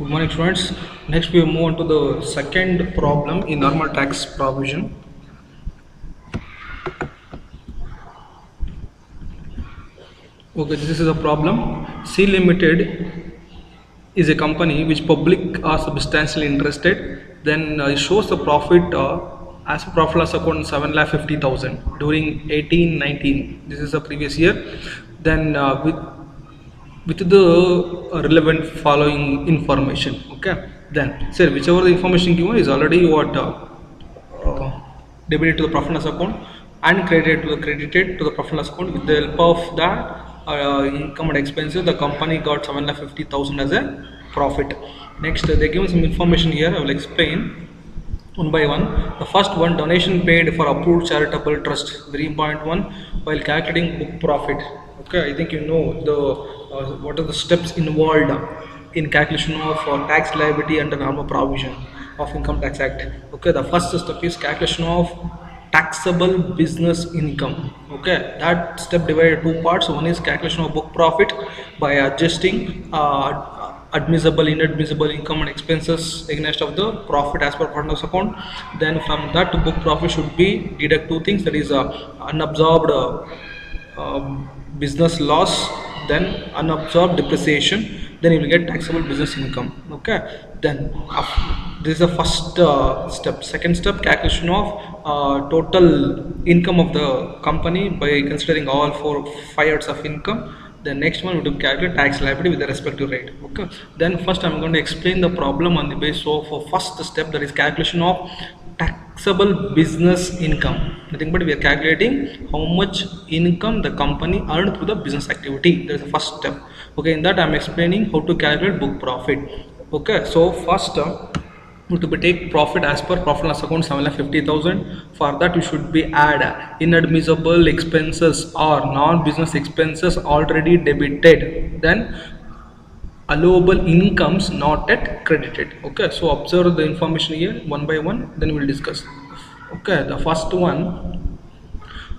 Good morning, students. Next, we move on to the second problem in normal tax provision. Okay, this is a problem. C Limited is a company which public are substantially interested. Then it shows the profit as a profit loss account 7,50,000 during 18-19. This is the previous year. Then with the relevant following information. Okay, then say whichever the information given is already debited to the profit and loss account and credited to the profit and loss account. With the help of that income and expenses, the company got 7,50,000 as a profit. Next, they given some information here. I will explain one by one. The first one, donation paid for approved charitable trust, 3.1, while calculating book profit. Okay, I think you know the what are the steps involved in calculation of tax liability under normal provision of Income Tax Act. Okay, the first step is calculation of taxable business income. Okay, that step divided two parts. One is calculation of book profit by adjusting admissible, inadmissible income and expenses against of the profit as per profit and loss account. Then from that book profit should be deduct two things, that is unabsorbed business loss, then unabsorbed depreciation, then you will get taxable business income. Okay, then this is the first step. Second step, calculation of total income of the company by considering all 5 years of income. The next one we will calculate tax liability with the respective rate. Okay, then first I am going to explain the problem on the basis of first step, that is calculation of taxable business income. Nothing but we are calculating how much income the company earned through the business activity. That is the first step. Okay, in that I am explaining how to calculate book profit. Okay, so first to be take profit as per profit and loss account 7,50,000. For that you should be add inadmissible expenses or non-business expenses already debited, then allowable incomes not yet credited. Okay, so observe the information here one by one, then we will discuss. Okay, the first one,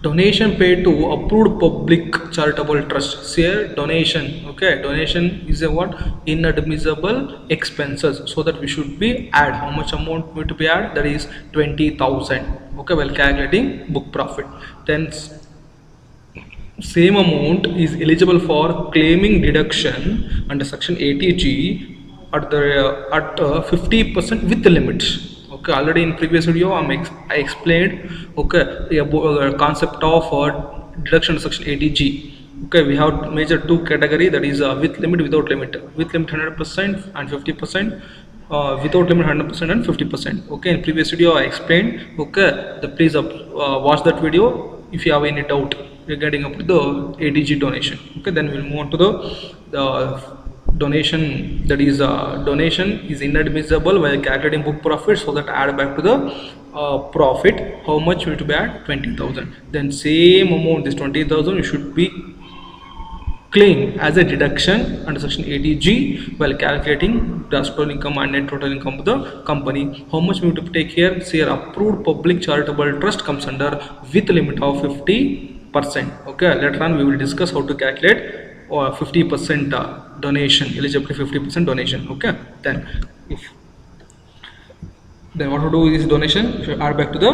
donation paid to approved public charitable trust. Here donation. Okay, donation is a what? Inadmissible expenses. So that we should be add how much amount need to be add, that is 20,000. Okay, while calculating book profit. Then same amount is eligible for claiming deduction under section 80G at 50% with the limits. Okay, already in previous video I explained the concept of deduction section 80G. Okay, we have major two category, that is with limit, without limit. With limit 100% and 50%. Without limit 100% and 50%. Okay, in previous video I explained. Okay, please watch that video if you have any doubt regarding up to the 80G donation. Okay, then we'll move on to the donation, that is donation is inadmissible while calculating book profit, so that add back to the profit how much will to be add 20,000. Then same amount, this 20,000 you should be claim as a deduction under section 80G while calculating gross total income and net total income of the company. How much we have to take here? See here, approved public charitable trust comes under with limit of 50%. Okay, later on we will discuss how to calculate 50% donation, eligibility 50% donation. Okay, then what to do is donation should add back to the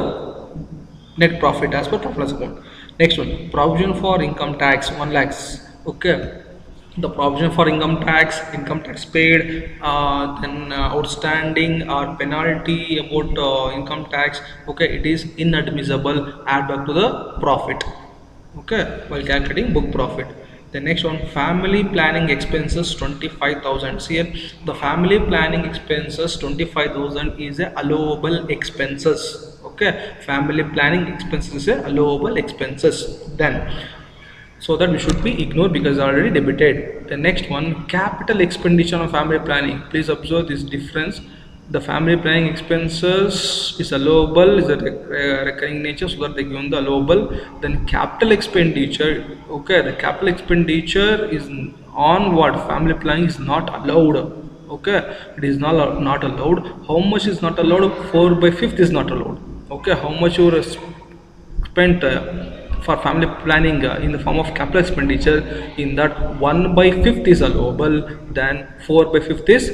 net profit as per profit loss account. Next one, provision for income tax 1 lakhs. Okay, the provision for income tax paid, then outstanding or penalty about income tax. Okay, it is inadmissible, add back to the profit. Okay, while calculating book profit. The next one, family planning expenses 25,000. See here, the family planning expenses 25,000 is a allowable expenses. Okay, family planning expenses is a allowable expenses. Then so that we should be ignored because already debited. The next one, capital expenditure on family planning. Please observe this difference. The family planning expenses is allowable, is a recurring nature, so that they given the allowable. Then capital expenditure. Okay, the capital expenditure is on what? Family planning is not allowed. Okay, it is not allowed. How much is not allowed? 4/5 is not allowed. Okay, how much you spent for family planning in the form of capital expenditure, in that 1/5 is allowable, then 4/5 is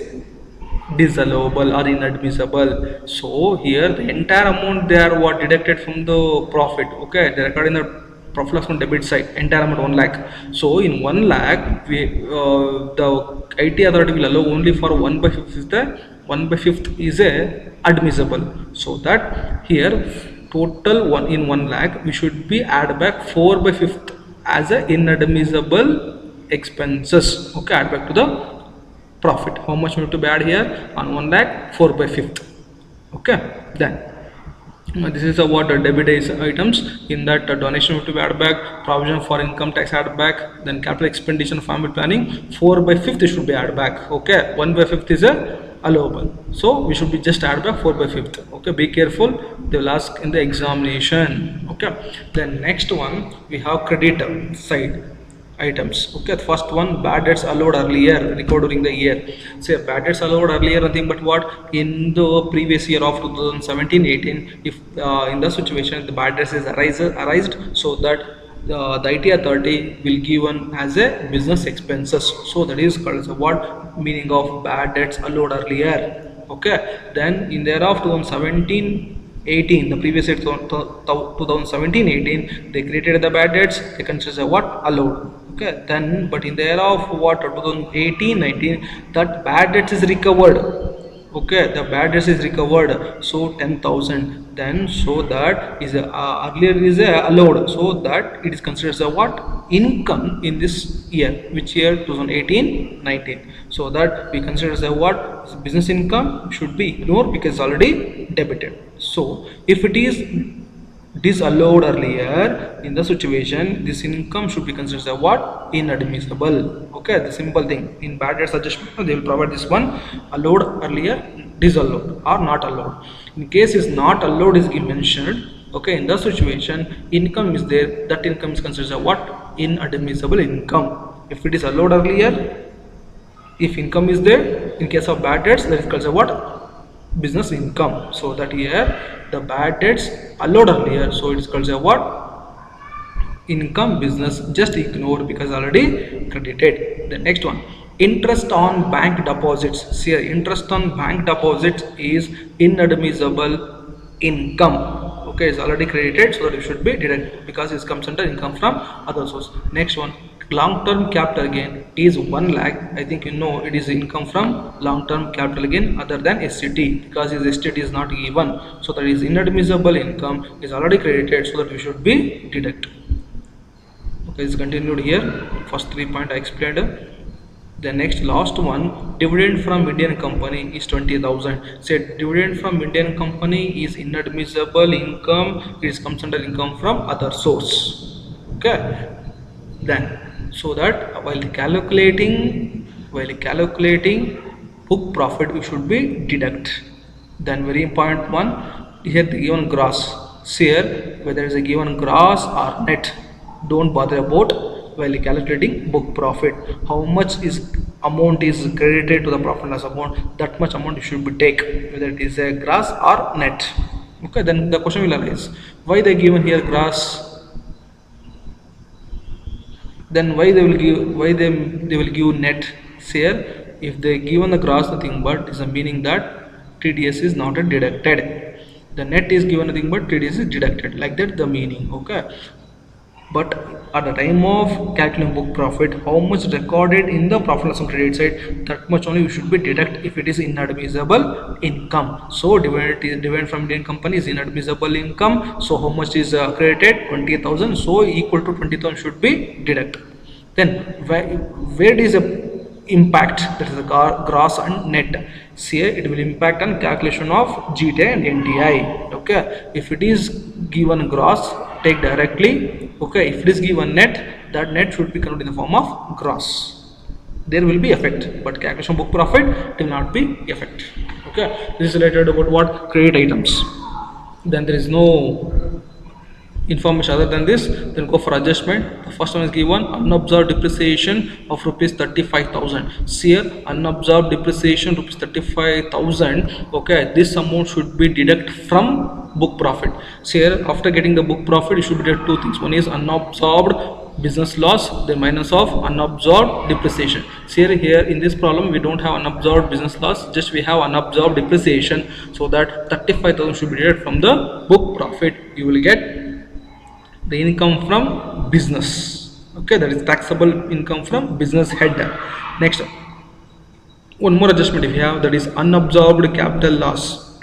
disallowable or inadmissible. So here the entire amount they are what deducted from the profit. Okay, they record in the profit loss from debit side, entire amount 1 lakh. So in 1 lakh we the IT authority will allow only for 1/5 is the 1/5 is a admissible. So that here total one in 1 lakh we should be add back 4/5 as a inadmissible expenses. Okay, add back to the profit. How much we need to be add here on 1 lakh? 4/5. Okay, then this is what debit items. In that donation we have to be add back, provision for income tax add back, then capital expenditure and family planning 4/5 should be add back. Okay, 1/5 is a allowable, so we should be just add back 4/5. Okay, be careful, they will ask in the examination. Okay, then next one we have credit side items. Okay, the first one, bad debts allowed earlier recorded during the year. Say bad debts allowed earlier, nothing but what, in the previous year of 2017-18, if in the situation the bad debts is arised, so that the IT authority will given as a business expenses. So that is called as a what meaning of bad debts allowed earlier. Okay, then in the year of 2017-18, the previous year 2017-18, they created the bad debts, they consider what allowed. Okay, then but in the era of what 2018-19, that bad debts is recovered. Okay, the bad debts is recovered, so 10,000. Then so that is earlier is allowed, so that it is considered as a what income in this year, which year 2018-19. So that we consider as a what business income should be ignored because it's already debited. So if it is disallowed earlier, in the situation this income should be considered as what inadmissible. Okay, the simple thing in bad debts adjustment they will provide this one, allowed earlier, disallowed or not allowed. In case is not allowed is mentioned. Okay, in the situation income is there, that income is considered as what inadmissible income. If it is allowed earlier, if income is there, in case of bad debts that is called as what business income. So that here the bad debts allowed earlier, so it is called as what income business, just ignored because already credited. The next one, interest on bank deposits. See, interest on bank deposits is inadmissible income. Okay, it's already credited, so that it should be deducted because it comes under income from other source. Next one, long-term capital gain is 1 lakh. I think you know it is income from long-term capital gain other than SCT, because his SCT is not given, so that is inadmissible income, is already credited, so that we should be deducted. Okay, it's continued here. First 3 points I explained. The next last one, dividend from Indian company is 20,000. Say dividend from Indian company is inadmissible income, it comes under income from other source. Okay, then so that while calculating book profit we should be deduct. Then very important one, here the given gross. See here, whether it is a given gross or net, don't bother about while calculating book profit. How much is amount is credited to the profit and loss account, that much amount you should be take, whether it is a gross or net. Okay, then the question will arise, why they given here gross, then why they will give net. See here, if they given the gross, nothing but is a meaning that TDS is not deducted, the net is given nothing but TDS is deducted, like that the meaning. Okay, but at the time of calculating book profit, how much recorded in the profit loss and credit side, that much only you should be deduct if it is inadmissible income. So dividend from Indian company is inadmissible income, so how much is credited? 20,000, so equal to 20,000 should be deducted. Then where is a impact, that is the gross and net. See, it will impact on calculation of GTI and NTI. Okay, if it is given gross, take directly. Okay, if it is given net, that net should be converted in the form of gross. There will be effect, but calculation book profit will not be effect. Okay, this is related about what credit items. Then there is no information other than this. Then go for adjustment. The first one is given unobserved depreciation of rupees 35,000. See here, unobserved depreciation rupees 35,000. Okay, this amount should be deducted from book profit. See here, after getting the book profit you should deduct two things. One is unobserved business loss, then minus of unabsorbed depreciation. See here in this problem we don't have unabsorbed business loss, just we have unabsorbed depreciation, so that 35,000 should be deducted from the book profit. You will get the income from business. Okay, that is taxable income from business head. Next, one more adjustment if you have, that is unabsorbed capital loss.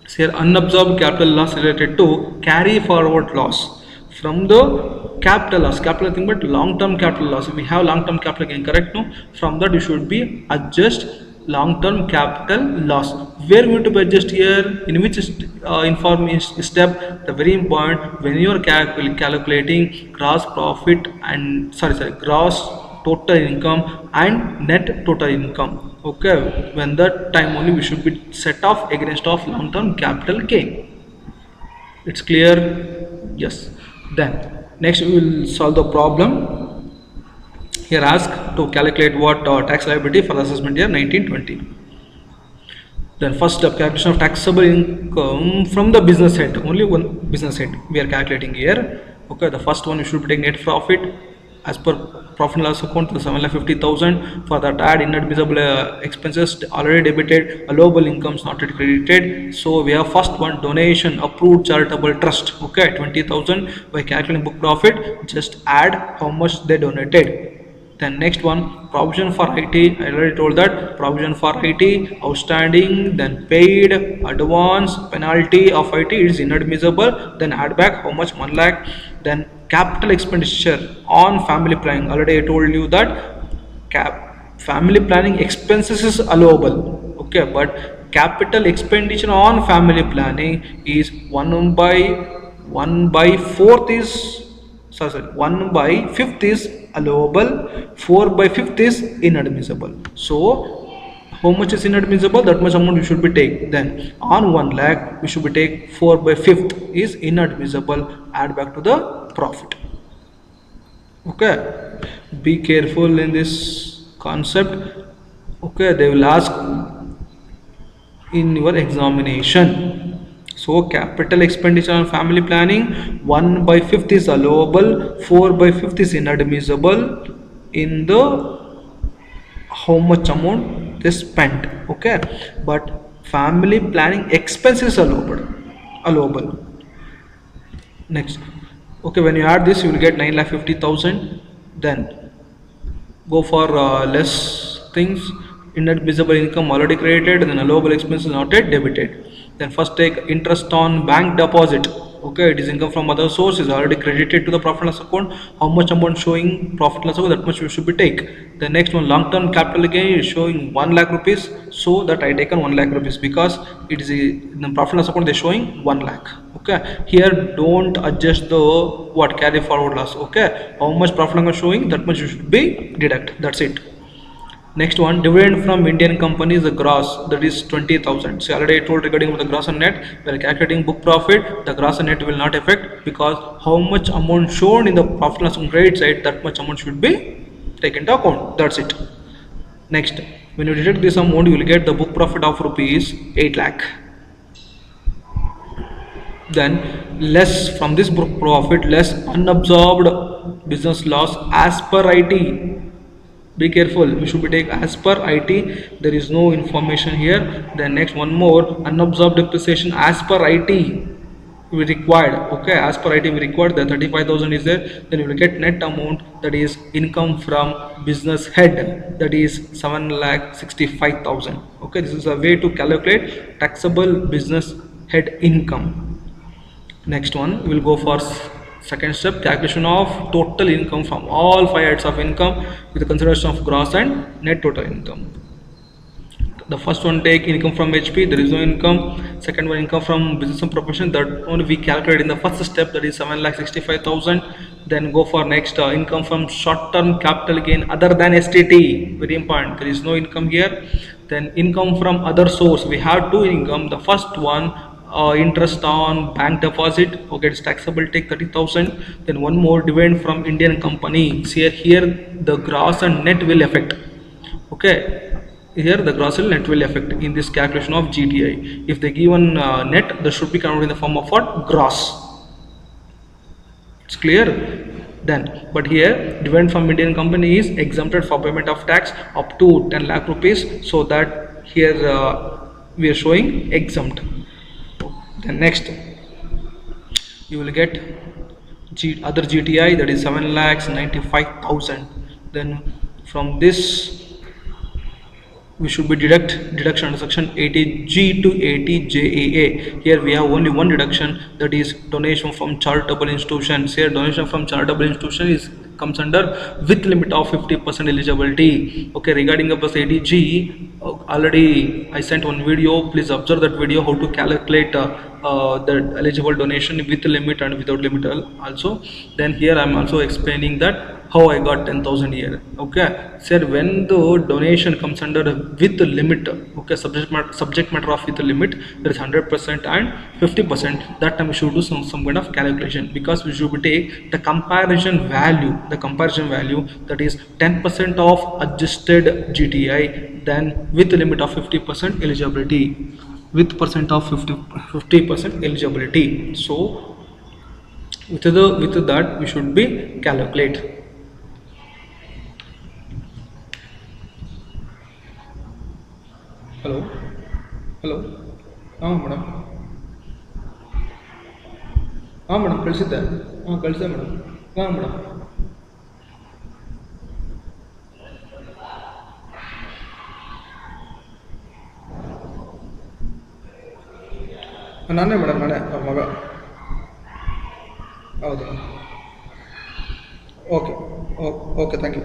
So here unabsorbed capital loss related to carry forward loss from the capital loss, capital thing, but long term capital loss. If we have long term capital gain, correct? No, from that you should be adjust long term capital loss. Where we going to be adjust here, in which information step? The very important, when you are calculating gross profit and gross total income and net total income. Okay, when that time only we should be set off against of long term capital gain. It's clear? Yes. Then next we will solve the problem. Here ask to calculate what tax liability for the assessment year 1920. Then first step, calculation of taxable income from the business head. Only one business head we are calculating here. Okay, the first one you should be taking net profit as per profit and loss account, the 7,50,000. For that, add inadmissible expenses already debited, allowable incomes not yet credited. So we have first one, donation approved charitable trust. Okay, 20,000. By calculating book profit, just add how much they donated. Then next one, provision for IT. I already told that provision for IT outstanding, then paid, advance, penalty of IT is inadmissible. Then add back how much, 1 lakh. Then capital expenditure on family planning. Already I told you that family planning expenses is allowable. Okay, but capital expenditure on family planning is 1 by 4th is 1 by 5th is allowable, 4 by 5th is inadmissible. So how much is inadmissible, that much amount you should be take. Then on 1 lakh we should be take 4 by 5th is inadmissible, add back to the profit. Okay, be careful in this concept. Okay, they will ask in your examination. So capital expenditure on family planning, 1 by 5th is allowable, 4 by 5th is inadmissible in the how much amount they spent. Okay, but family planning expenses allowable. Next, okay, when you add this you will get 9,50,000. Then go for less things. Inadmissible income already credited, then allowable expenses not yet debited. Then first take interest on bank deposit. Okay, it is income from other sources already credited to the profit loss account. How much amount showing profit loss account, that much you should be take. The next one, long term capital gain is showing 1 lakh rupees, so that I taken 1 lakh rupees because it is in the profit loss account they showing 1 lakh. Okay, here don't adjust the what carry forward loss. Okay, how much profit loss showing, that much you should be deduct. That's it. Next one, dividend from Indian companies, the gross, that is 20,000. So already I told regarding the gross and net, we are calculating book profit, the gross and net will not affect because how much amount shown in the profit loss on credit side, that much amount should be taken into account. That's it. Next, when you deduct this amount, you will get the book profit of rupees 8 lakh. Then less from this book profit, less unabsorbed business loss as per IT. Be careful, we should be take as per IT, there is no information here. Then next one more, unabsorbed depreciation as per IT we required. Okay, as per IT we required, the 35,000 is there. Then you will get net amount, that is income from business head, that is 7,65,000. Okay, this is a way to calculate taxable business head income. Next one we will go for second step, calculation of total income from all 5 heads of income with the consideration of gross and net total income. The first one, take income from HP, there is no income. Second one, income from business and profession, that only we calculate in the first step, that is 7,65,000. Then go for next, income from short term capital gain other than STT, very important, there is no income here. Then income from other source, we have 2 income. The first one, interest on bank deposit, okay, it's taxable, take 30,000. Then one more, dividend from Indian company. See here the gross and net will affect. Okay, here the gross and net will affect in this calculation of GTI. If they given net, that should be counted in the form of what? Gross. It's clear. Then, but here dividend from Indian company is exempted for payment of tax up to 10 lakh rupees, so that here we are showing exempt. Then next you will get other GTI, that is 7,95,000. Then from this we should be deduction under section 80G to 80JAA. Here we have only one deduction, that is donation from charitable institutions. Here donation from charitable institution is comes under with limit of 50% eligibility. Okay, regarding of this 80G, already I sent one video. Please observe that video, how to calculate the eligible donation with limit and without limit also. Then here I am also explaining that how I got 10,000 here. Okay, sir, when the donation comes under with the limit, okay, subject matter of with the limit, there is 100% and 50%. That time we should do some kind of calculation, because we should take the comparison value, that is 10% of adjusted GTI, then with the limit of 50% eligibility, with percent of 50% eligibility. So with that we should be calculate. Hello, madam. Madam, ಕಳಿಸಿದ್ದೆ. ಕಳಿಸಿದೆ madam. madam. ನಾನೇ madam, ನಾನೇ ಅವ್ರ ಮಗ. ಹೌದು. Okay thank you.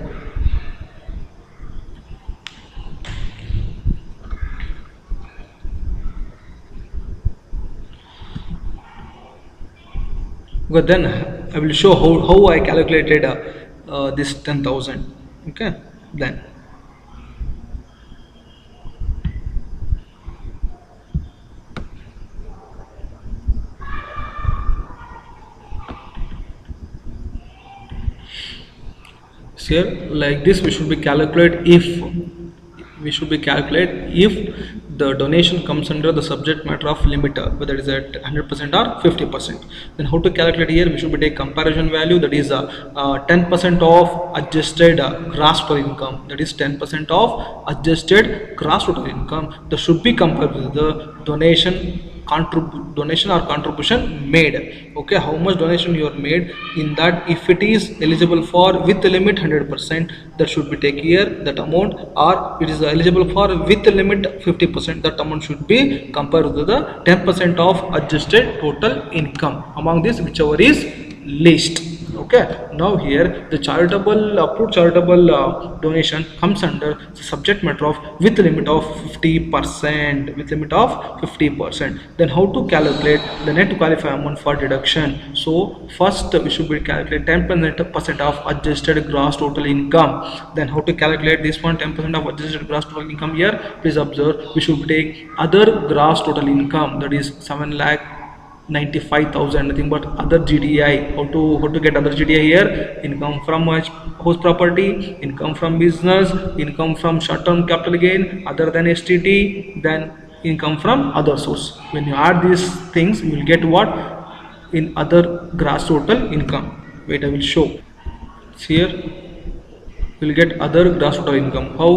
But then I will show how I calculated this 10,000. Okay, then here like this we should be calculate if the donation comes under the subject matter of limiter, whether it is at 100% or 50%. Then how to calculate here? We should be take comparison value, that is 10% of adjusted gross total income, that is 10% of adjusted gross total income, that should be compared with the donation or contribution made. Okay, how much donation you are made, in that if it is eligible for with the limit 100%, that should be take here that amount, or it is eligible for with the limit 50%, that amount should be compared with the 10% of adjusted total income. Among this, whichever is least. Okay, now here the approved charitable donation comes under the subject matter of with limit of 50%. Then how to calculate the net qualifying amount for deduction? So first we should be calculate 10% of adjusted gross total income. Then how to calculate this one, 10% of adjusted gross total income? Here please observe, we should take other gross total income, that is 7,95,000, nothing but other GTI. How to get other GTI here? Income from house property, income from business, income from short-term capital gain other than STT, then income from other source. When you add these things, you will get what in other gross total income. Wait, I will show. Here you will get other gross total income. How?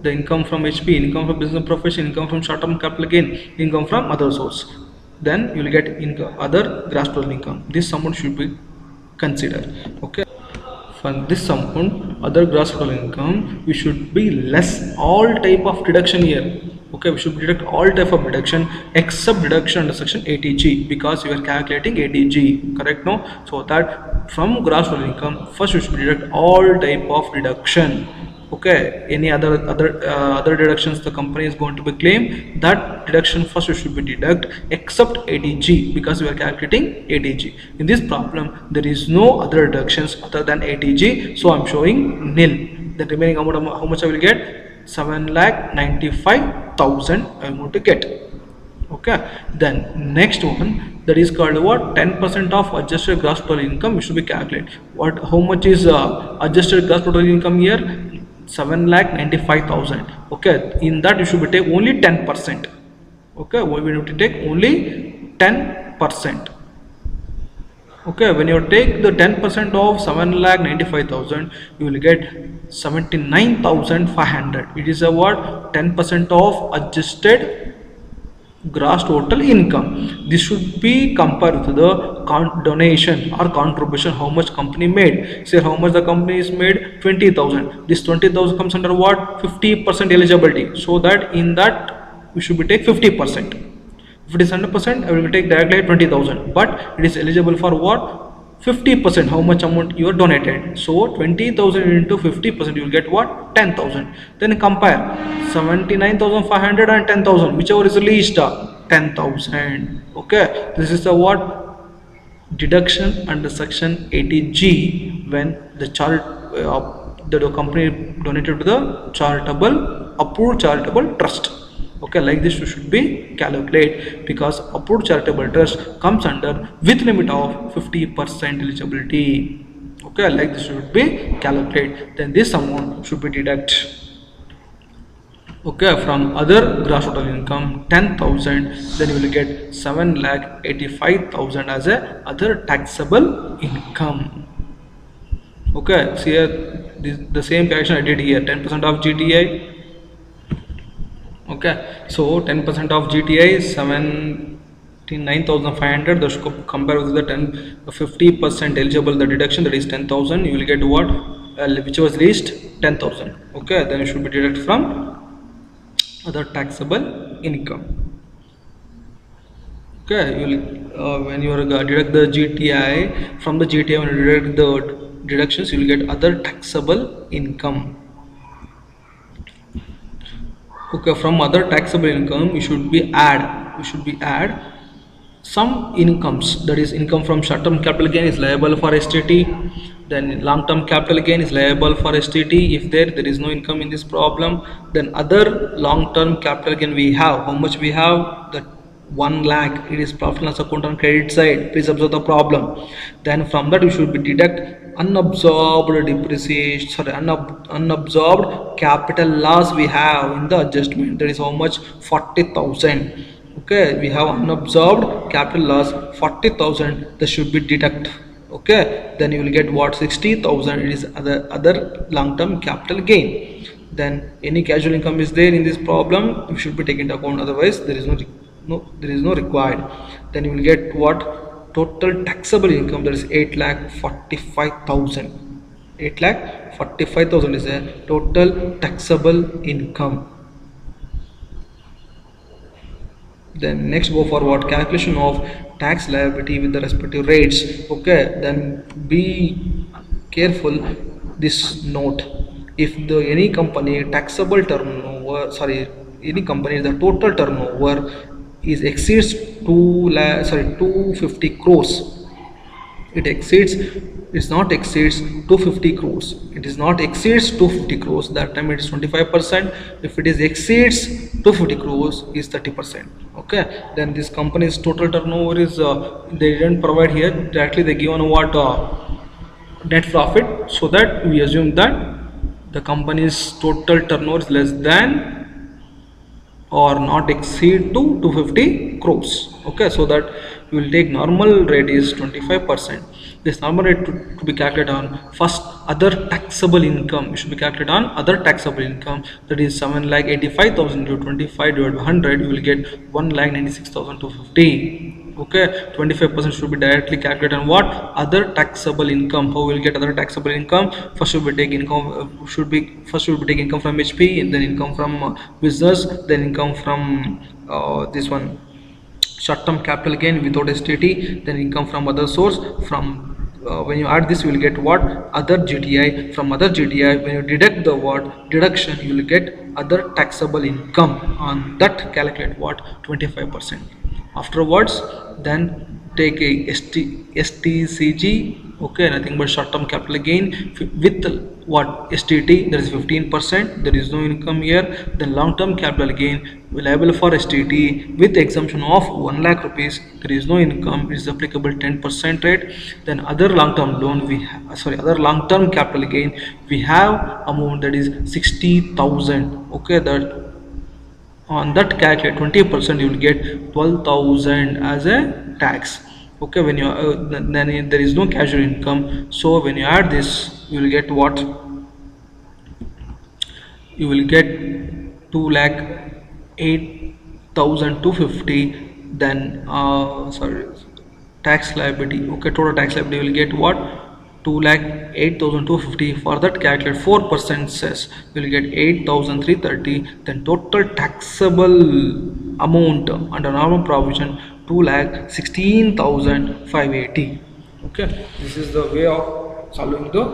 The income from HP, income from business profession, income from short-term capital gain, income from other source. Then you will get other gross total income. This amount should be considered. Okay, for this amount, other gross total income, we should be less all type of deduction here. Okay, we should deduct all type of deduction except deduction under section 80G, because we are calculating 80G, correct? No, so that from gross total income, first we should deduct all type of deduction. Okay, any other deductions the company is going to be claim, that deduction first you should be deduct except 80G, because we are calculating 80G. In this problem there is no other deductions other than 80G, so I'm showing nil. The remaining amount, how much I will get? 7,95,000 I am going to get. Okay, then next one, that is called what? 10% of adjusted gross total income we should be calculate. How much is adjusted gross total income here? 7,95,000. Okay, in that you should be take only 10%. Okay, we need to take only 10%. Okay, when you take the 10% of 7,95,000, you will get 79,500. It is a what? 10% of adjusted gross total income. This should be compared with the donation or contribution, how much company made. Say how much the company is made, 20,000. This 20,000 comes under what? 50% eligibility. So that in that we should be take 50%. If it is 100%, I will take directly 20,000. But it is eligible for what? 50%. How much amount you are donated? So 20,000 into 50%, you will get what? 10,000. Then compare 79,500 and 10,000. Whichever is the least, 10,000. Okay. This is the what? Deduction under section 80G when the the company donated to the approved charitable trust. Okay, like this you should be calculate, because approved charitable trust comes under with limit of 50% eligibility. Okay, like this should be calculate. Then this amount should be deduct. Okay, from other gross total income 10,000, then you will get 7,85,000 as a other taxable income. Okay, see here the same calculation I did here. 10% of GTI. Okay, so 10% of GTI is 79,500. That should compare with the 50% eligible the deduction, that is 10,000. You will get what? Which was least 10,000. Okay, then it should be deducted from other taxable income. Okay, you will when you are deduct the GTI from the GTI, when you deduct the deductions, you will get other taxable income. Okay, from other taxable income we should be add some incomes, that is income from short-term capital gain is liable for STT, then long-term capital gain is liable for STT if there is no income in this problem. Then other long-term capital gain we have, how much we have, that 1 lakh, it is profit and loss account on credit side, please observe the problem. Then from that we should be deduct unabsorbed depreciation, sorry, unabsorbed capital loss we have in the adjustment, that is how much, 40,000. Okay, we have unabsorbed capital loss 40,000, that should be deduct. Okay, then you will get what, 60,000, it is other long-term capital gain. Then any casual income is there in this problem, you should be taken into account, otherwise there is no required. Then you will get what, total taxable income, that is 8,45,000. 8,45,000 is a total taxable income. Then next go for what, calculation of tax liability with the respective rates. Okay, then be careful this note. If any company taxable turnover, any company the total turnover is exceeds 250 crores, it's not exceeds 250 crores, it is not exceeds 250 crores, that time it is 25%. If it is exceeds 250 crores is 30%. Okay, then this company's total turnover is they didn't provide here directly, they give on what, net profit, so that we assume that the company's total turnover is less than or not exceed to 250 crores. Okay, so that we will take normal rate is 25%. This normal rate to be calculated on first other taxable income, we should be calculated on other taxable income, that is 7,85,000 to 25 divided by 100, you will get 1,96,250. Okay, 25% should be directly calculated on what, other taxable income. How will get other taxable income? First should be take income take income from HP, and then income from business, then income from this one, short-term capital gain without STT, then income from other source. From when you add this, you will get what, other GTI. From other GTI, when you deduct the what, deduction, you will get other taxable income. On that calculate what, 25%. Afterwards, then take a STCG. Okay, nothing but short-term capital gain with what, STT, that is 15%, there is no income here. Then long-term capital gain liable for STT with exemption of 1 lakh rupees, there is no income, it is applicable 10% rate. Then other long-term loan we have, other long-term capital gain we have amount, that is 60,000. Okay, that on that calculate 20%, you will get 12,000 as a tax. Okay, when you then there is no casual income, so when you add this, you will get what? You will get 2,08,250. Then sorry, tax liability. Okay, total tax liability will get what? 2,08,250. For that, calculate 4% cess. You will get 8,330. Then total taxable amount under normal provision 2,16,580. Okay, this is the way of solving the